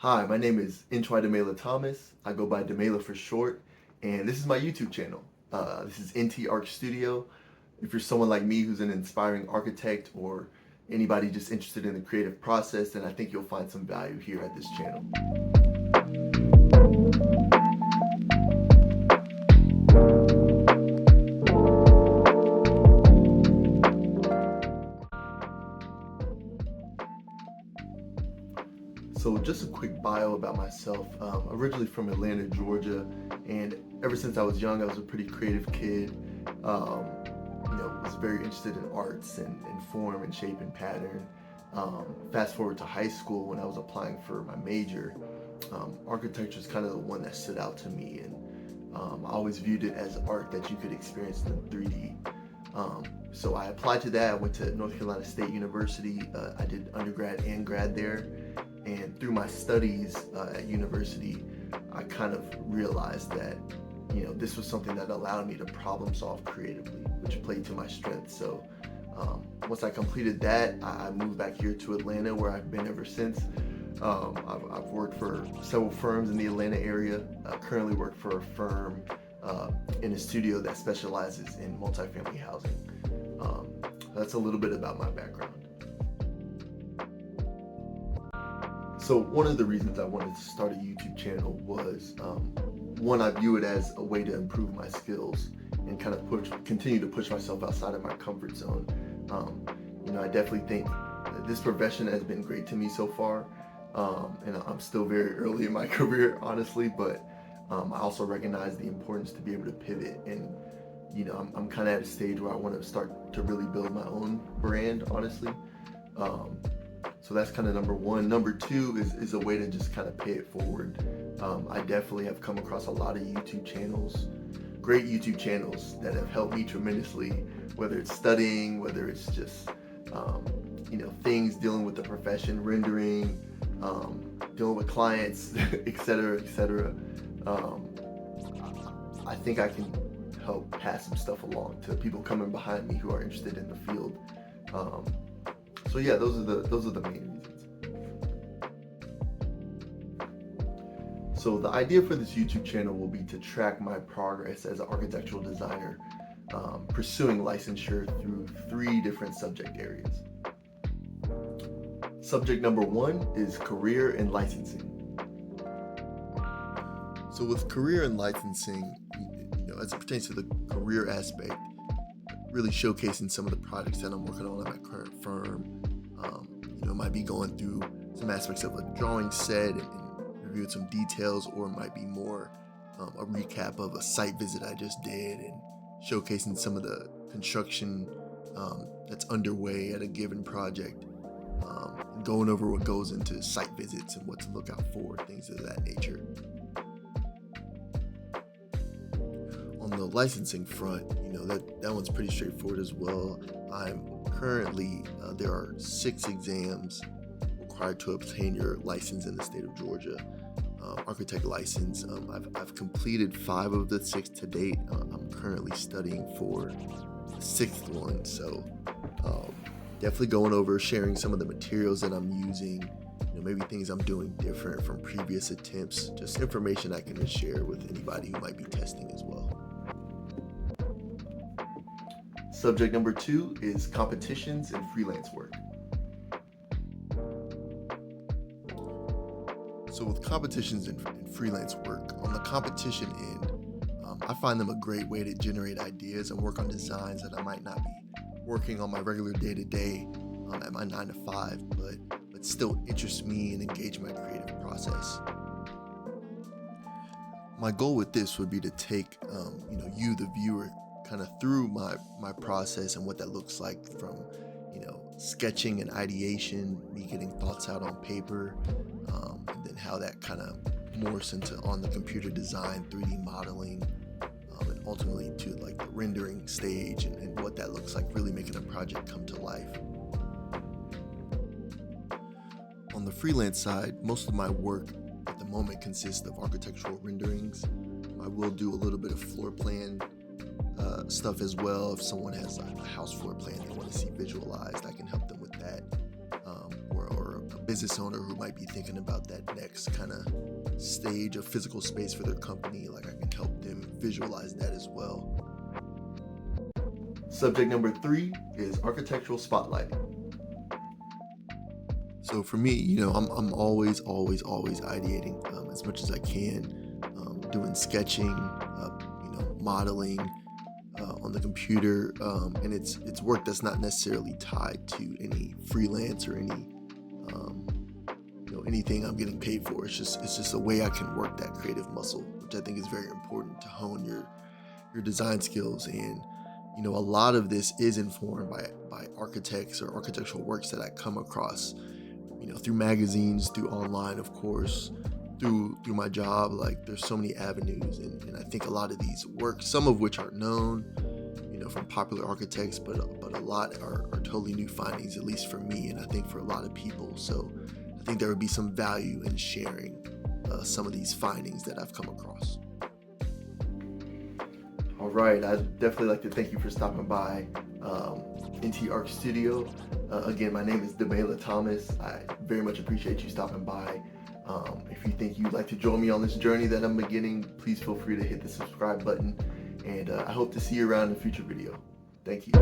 Hi, my name is Intwi Demela Thomas. I go by Demela for short, and this is my YouTube channel. This is NTARCHSTUDIO. If you're someone like me who's an inspiring architect or anybody just interested in the creative process, then I think you'll find some value here at this channel. So just a quick bio about myself. Originally from Atlanta, Georgia, and ever since I was young, I was a pretty creative kid. Was very interested in arts and form and shape and pattern. Fast forward to high school when I was applying for my major, architecture is kind of the one that stood out to me, and I always viewed it as art that you could experience in 3D. So I applied to that. I went to North Carolina State University. I did undergrad and grad there. And through my studies at university, I kind of realized that, this was something that allowed me to problem solve creatively, which played to my strengths. So once I completed that, I moved back here to Atlanta, where I've been ever since. I've worked for several firms in the Atlanta area. I currently work for a firm in a studio that specializes in multifamily housing. That's a little bit about my background. So one of the reasons I wanted to start a YouTube channel was, one, I view it as a way to improve my skills and kind of continue to push myself outside of my comfort zone. I definitely think that this profession has been great to me so far, and I'm still very early in my career, honestly, but I also recognize the importance to be able to pivot, and I'm kind of at a stage where I want to start to really build my own brand, honestly. So that's kind of number one. Number two is a way to just kind of pay it forward. I definitely have come across a lot of YouTube channels, great YouTube channels that have helped me tremendously, whether it's studying, whether it's just, things dealing with the profession, rendering, dealing with clients, et cetera, et cetera. I think I can help pass some stuff along to people coming behind me who are interested in the field. So yeah, those are the main reasons. So the idea for this YouTube channel will be to track my progress as an architectural designer, pursuing licensure through 3 different subject areas. Subject number 1 is career and licensing. So with career and licensing, as it pertains to the career aspect, really showcasing some of the projects that I'm working on at my current firm. Might be going through some aspects of a drawing set and reviewing some details, or it might be more a recap of a site visit I just did and showcasing some of the construction that's underway at a given project, and going over what goes into site visits and what to look out for, things of that nature. On the licensing front, that one's pretty straightforward as well. I'm currently, there are 6 exams required to obtain your license in the state of Georgia, architect license. I've completed 5 of the 6 to date. I'm currently studying for the 6th one, so definitely going over, sharing some of the materials that I'm using, maybe things I'm doing different from previous attempts, just information I can share with anybody who might be testing as well. Subject number 2 is competitions and freelance work. So with competitions and freelance work, on the competition end, I find them a great way to generate ideas and work on designs that I might not be working on my regular day-to-day at my 9 to 5, but still interests me and engage my creative process. My goal with this would be to take, you, the viewer, kind of through my process and what that looks like, from sketching and ideation, me getting thoughts out on paper, and then how that kind of morphs into on the computer design, 3D modeling, and ultimately to like the rendering stage and what that looks like, really making a project come to life. On the freelance side, most of my work at the moment consists of architectural renderings. I will do a little bit of floor plan stuff as well. If someone has a house floor plan they want to see visualized, I can help them with that, or business owner who might be thinking about that next kind of stage of physical space for their company, like I can help them visualize that as well. Subject number 3 is architectural spotlighting. So for me, I'm always ideating as much as I can, doing sketching, modeling on the computer, and it's work that's not necessarily tied to any freelance or anything I'm getting paid for. It's just a way I can work that creative muscle, which I think is very important to hone your design skills. And a lot of this is informed by architects or architectural works that I come across, through magazines, through online, of course, through my job. Like, there's so many avenues, and I think a lot of these works, some of which are known, from popular architects, but a lot are totally new findings, at least for me, and I think for a lot of people. So I think there would be some value in sharing some of these findings that I've come across. All right, I'd definitely like to thank you for stopping by NT Arch Studio. Again, my name is Demela Thomas. I very much appreciate you stopping by. If you think you'd like to join me on this journey that I'm beginning, please feel free to hit the subscribe button, and I hope to see you around in a future video. Thank you.